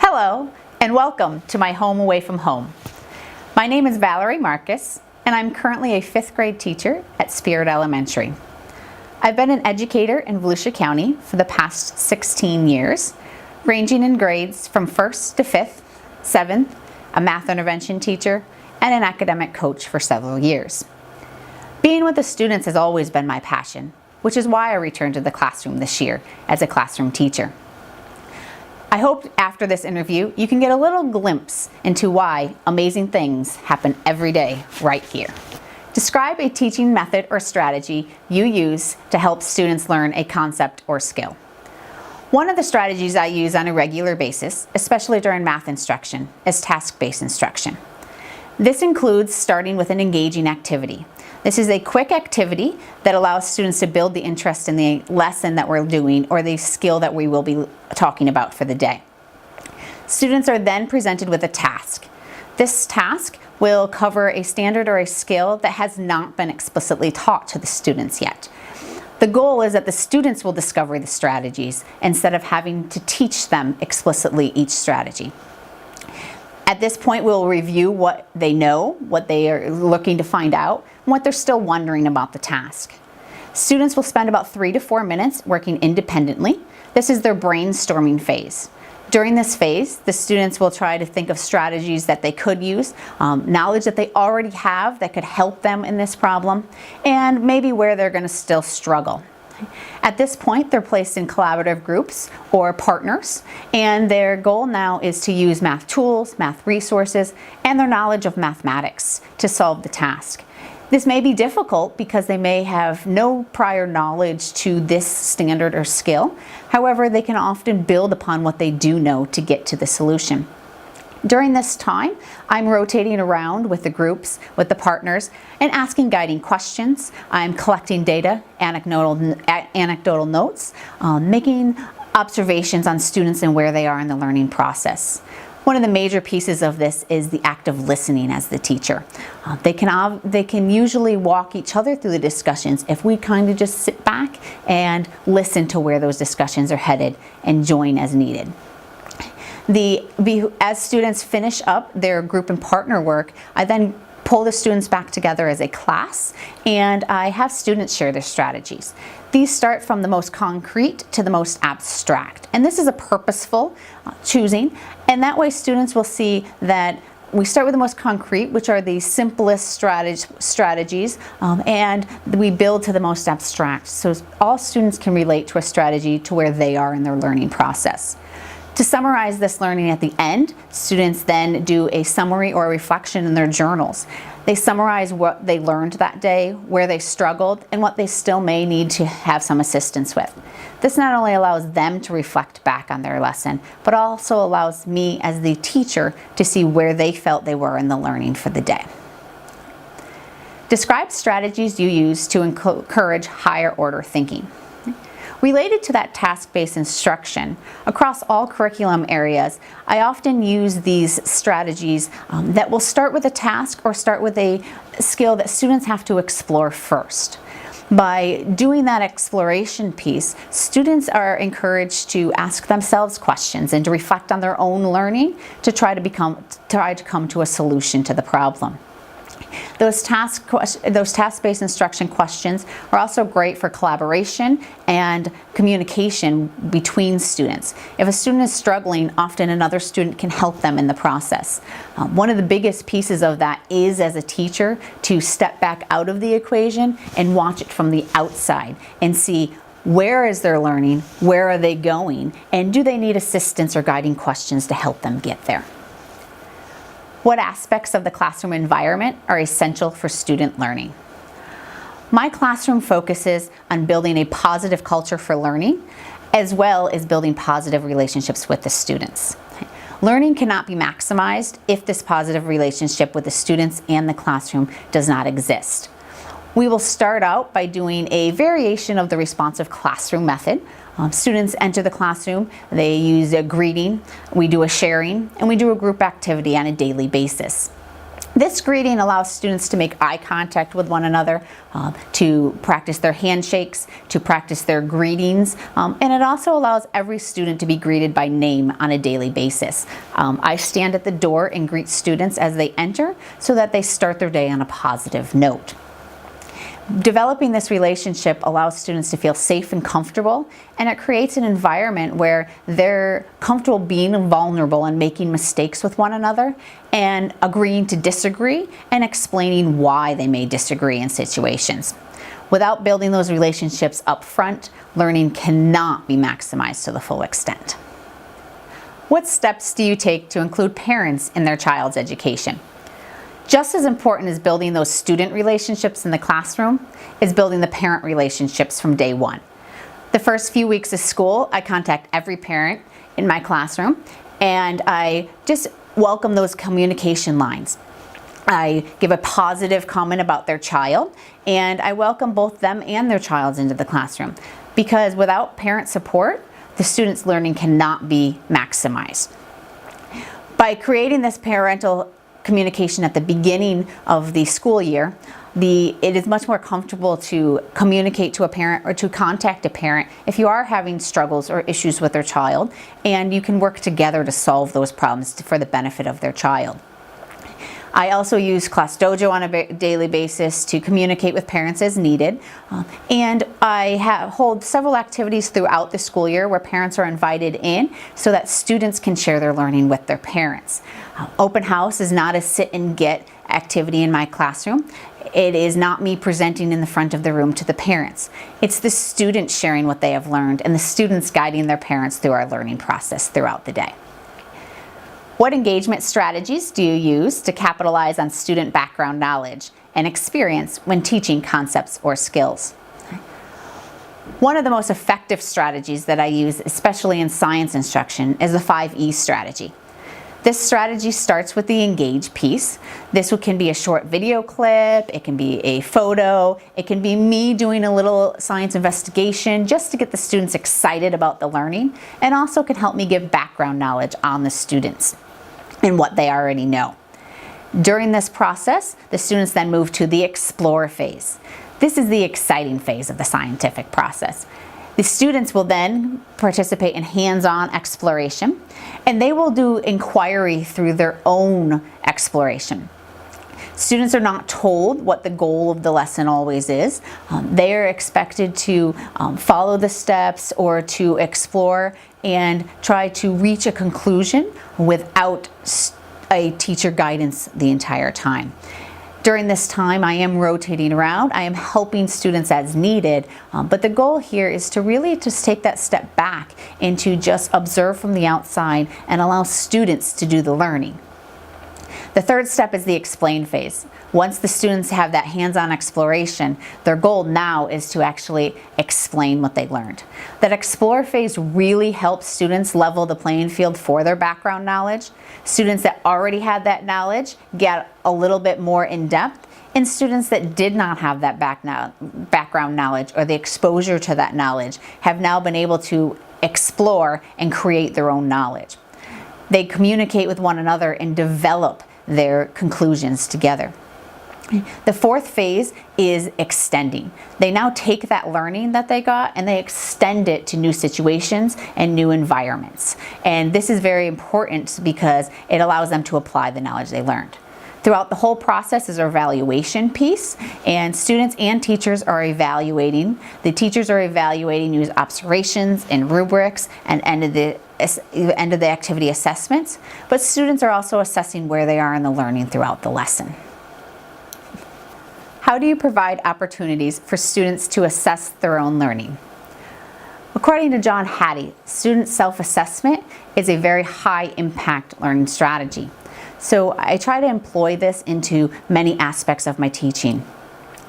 Hello, and welcome to my home away from home. My name is Valerie Marcus, and I'm currently a 5th grade teacher at Spirit Elementary. I've been an educator in Volusia County for the past 16 years, ranging in grades from 1st to 5th, 7th, a math intervention teacher, and an academic coach for several years. Being with the students has always been my passion, which is why I returned to the classroom this year as a classroom teacher. I hope after this interview you can get a little glimpse into why amazing things happen every day right here. Describe a teaching method or strategy you use to help students learn a concept or skill. One of the strategies I use on a regular basis, especially during math instruction, is task-based instruction. This includes starting with an engaging activity. This is a quick activity that allows students to build the interest in the lesson that we're doing or the skill that we will be talking about for the day. Students are then presented with a task. This task will cover a standard or a skill that has not been explicitly taught to the students yet. The goal is that the students will discover the strategies instead of having to teach them explicitly each strategy. At this point, we'll review what they know, what they are looking to find out, and what they're still wondering about the task. Students will spend about 3 to 4 minutes working independently. This is their brainstorming phase. During this phase, the students will try to think of strategies that they could use, knowledge that they already have that could help them in this problem, and maybe where they're going to still struggle. At this point, they're placed in collaborative groups or partners, and their goal now is to use math tools, math resources, and their knowledge of mathematics to solve the task. This may be difficult because they may have no prior knowledge to this standard or skill. However, they can often build upon what they do know to get to the solution. During this time, I'm rotating around with the groups, with the partners, and asking guiding questions. I'm collecting data, anecdotal notes, making observations on students and where they are in the learning process. One of the major pieces of this is the act of listening as the teacher. They can usually walk each other through the discussions if we kind of just sit back and listen to where those discussions are headed and join as needed. As students finish up their group and partner work, I then pull the students back together as a class, and I have students share their strategies. These start from the most concrete to the most abstract, and this is a purposeful choosing, and that way students will see that we start with the most concrete, which are the simplest strategies, and we build to the most abstract, so all students can relate to a strategy to where they are in their learning process. To summarize this learning at the end, students then do a summary or a reflection in their journals. They summarize what they learned that day, where they struggled, and what they still may need to have some assistance with. This not only allows them to reflect back on their lesson, but also allows me as the teacher to see where they felt they were in the learning for the day. Describe strategies you use to encourage higher order thinking. Related to that task-based instruction, across all curriculum areas, I often use these strategies that will start with a task or start with a skill that students have to explore first. By doing that exploration piece, students are encouraged to ask themselves questions and to reflect on their own learning to try to come to a solution to the problem. Those task-based instruction questions are also great for collaboration and communication between students. If a student is struggling, often another student can help them in the process. One of the biggest pieces of that is, as a teacher, to step back out of the equation and watch it from the outside and see where is their learning, where are they going, and do they need assistance or guiding questions to help them get there. What aspects of the classroom environment are essential for student learning? My classroom focuses on building a positive culture for learning, as well as building positive relationships with the students. Learning cannot be maximized if this positive relationship with the students and the classroom does not exist. We will start out by doing a variation of the responsive classroom method. Students enter the classroom, they use a greeting, we do a sharing, and we do a group activity on a daily basis. This greeting allows students to make eye contact with one another, to practice their handshakes, to practice their greetings, and it also allows every student to be greeted by name on a daily basis. I stand at the door and greet students as they enter so that they start their day on a positive note. Developing this relationship allows students to feel safe and comfortable, and it creates an environment where they're comfortable being vulnerable and making mistakes with one another and agreeing to disagree and explaining why they may disagree in situations. Without building those relationships up front, learning cannot be maximized to the full extent. What steps do you take to include parents in their child's education? Just as important as building those student relationships in the classroom is building the parent relationships from day one. The first few weeks of school, I contact every parent in my classroom and I just welcome those communication lines. I give a positive comment about their child and I welcome both them and their child into the classroom, because without parent support, the student's learning cannot be maximized. By creating this parental communication at the beginning of the school year, it is much more comfortable to communicate to a parent or to contact a parent if you are having struggles or issues with their child, and you can work together to solve those problems for the benefit of their child. I also use Class Dojo on a daily basis to communicate with parents as needed, and I hold several activities throughout the school year where parents are invited in so that students can share their learning with their parents. Open house is not a sit and get activity in my classroom. It is not me presenting in the front of the room to the parents. It's the students sharing what they have learned and the students guiding their parents through our learning process throughout the day. What engagement strategies do you use to capitalize on student background knowledge and experience when teaching concepts or skills? One of the most effective strategies that I use, especially in science instruction, is the 5E strategy. This strategy starts with the engage piece. This can be a short video clip, it can be a photo, it can be me doing a little science investigation just to get the students excited about the learning, and also can help me give background knowledge on the students and what they already know. During this process, the students then move to the explore phase. This is the exciting phase of the scientific process. The students will then participate in hands-on exploration, and they will do inquiry through their own exploration. Students are not told what the goal of the lesson always is. They are expected to follow the steps or to explore and try to reach a conclusion without a teacher guidance the entire time. During this time, I am rotating around. I am helping students as needed, but the goal here is to really just take that step back and to just observe from the outside and allow students to do the learning. The third step is the explain phase. Once the students have that hands-on exploration, their goal now is to actually explain what they learned. That explore phase really helps students level the playing field for their background knowledge. Students that already had that knowledge get a little bit more in depth, and students that did not have that background knowledge or the exposure to that knowledge have now been able to explore and create their own knowledge. They communicate with one another and develop their conclusions together. The fourth phase is extending. They now take that learning that they got and they extend it to new situations and new environments. And this is very important because it allows them to apply the knowledge they learned. Throughout the whole process is our evaluation piece, and students and teachers are evaluating. The teachers are evaluating use observations and rubrics and end of the activity assessments, but students are also assessing where they are in the learning throughout the lesson. How do you provide opportunities for students to assess their own learning? According to John Hattie, student self-assessment is a very high impact learning strategy. So I try to employ this into many aspects of my teaching.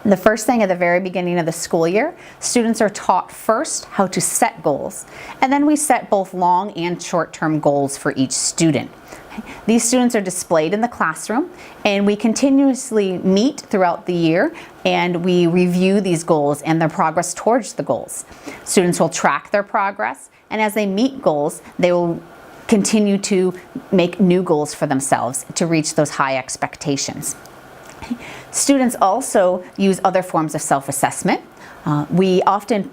The first thing at the very beginning of the school year, students are taught first how to set goals, and then we set both long and short-term goals for each student. These students are displayed in the classroom, and we continuously meet throughout the year and we review these goals and their progress towards the goals. Students will track their progress, and as they meet goals, they will continue to make new goals for themselves to reach those high expectations. Students also use other forms of self-assessment. We often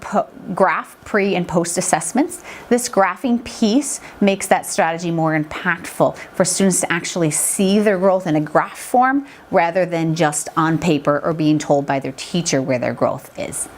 graph pre and post assessments. This graphing piece makes that strategy more impactful for students to actually see their growth in a graph form rather than just on paper or being told by their teacher where their growth is.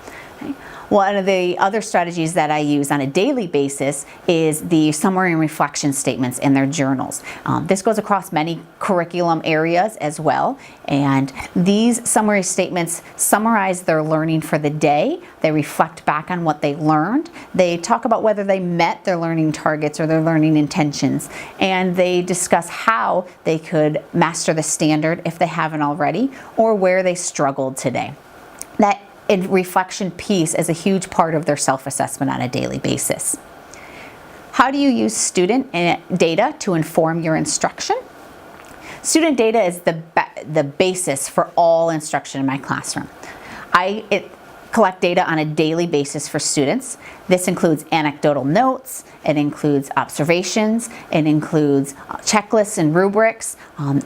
Okay. One of the other strategies that I use on a daily basis is the summary and reflection statements in their journals. This goes across many curriculum areas as well, and these summary statements summarize their learning for the day. They reflect back on what they learned. They talk about whether they met their learning targets or their learning intentions, and they discuss how they could master the standard if they haven't already, or where they struggled today. That reflection piece is a huge part of their self-assessment on a daily basis. How do you use student data to inform your instruction? Student data is the basis for all instruction in my classroom. I collect data on a daily basis for students. This includes anecdotal notes, it includes observations, it includes checklists and rubrics,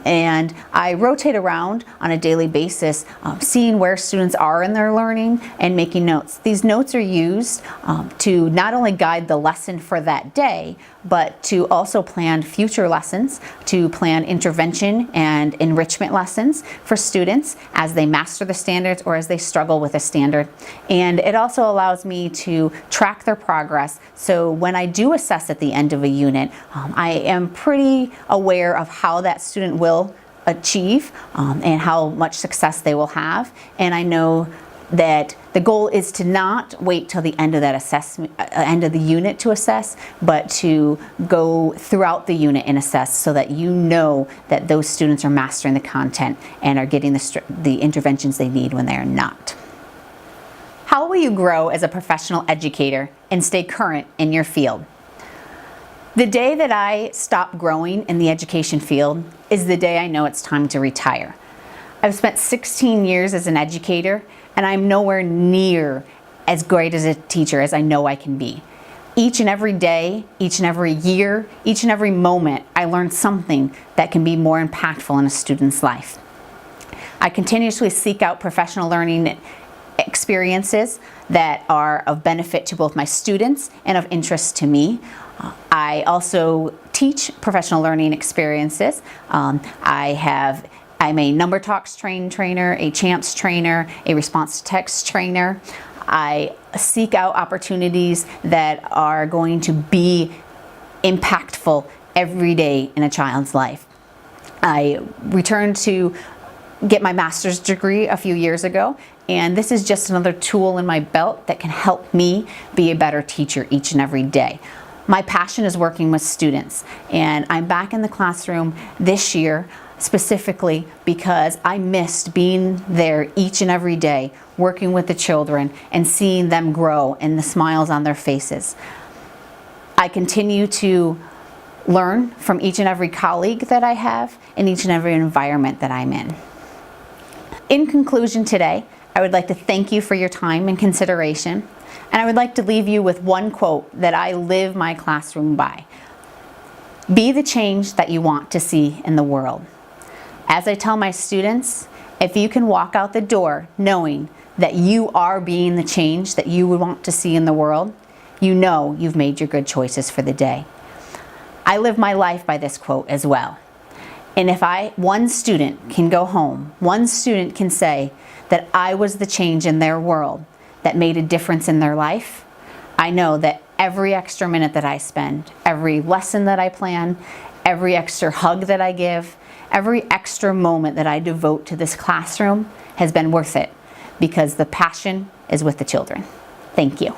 and I rotate around on a daily basis, seeing where students are in their learning and making notes. These notes are used to not only guide the lesson for that day, but to also plan future lessons, to plan intervention and enrichment lessons for students as they master the standards or as they struggle with a standard. And it also allows me to track their progress, so when I do assess at the end of a unit, I am pretty aware of how that student will achieve and how much success they will have. And I know that the goal is to not wait till the end of that assessment, end of the unit to assess, but to go throughout the unit and assess so that you know that those students are mastering the content and are getting the interventions they need when they are not. How will you grow as a professional educator and stay current in your field? The day that I stop growing in the education field is the day I know it's time to retire. I've spent 16 years as an educator, and I'm nowhere near as great as a teacher as I know I can be. Each and every day, each and every year, each and every moment, I learn something that can be more impactful in a student's life. I continuously seek out professional learning experiences that are of benefit to both my students and of interest to me. I also teach professional learning experiences. I'm a Number Talks trainer, a CHAMPS trainer, a response to text trainer. I seek out opportunities that are going to be impactful every day in a child's life. I returned to get my master's degree a few years ago, and this is just another tool in my belt that can help me be a better teacher each and every day. My passion is working with students, and I'm back in the classroom this year specifically because I missed being there each and every day, working with the children and seeing them grow and the smiles on their faces. I continue to learn from each and every colleague that I have in each and every environment that I'm in. In conclusion today, I would like to thank you for your time and consideration, and I would like to leave you with one quote that I live my classroom by. Be the change that you want to see in the world. As I tell my students, if you can walk out the door knowing that you are being the change that you would want to see in the world, you know you've made your good choices for the day. I live my life by this quote as well. And if one student can go home, one student can say that I was the change in their world that made a difference in their life, I know that every extra minute that I spend, every lesson that I plan, every extra hug that I give, every extra moment that I devote to this classroom has been worth it because the passion is with the children. Thank you.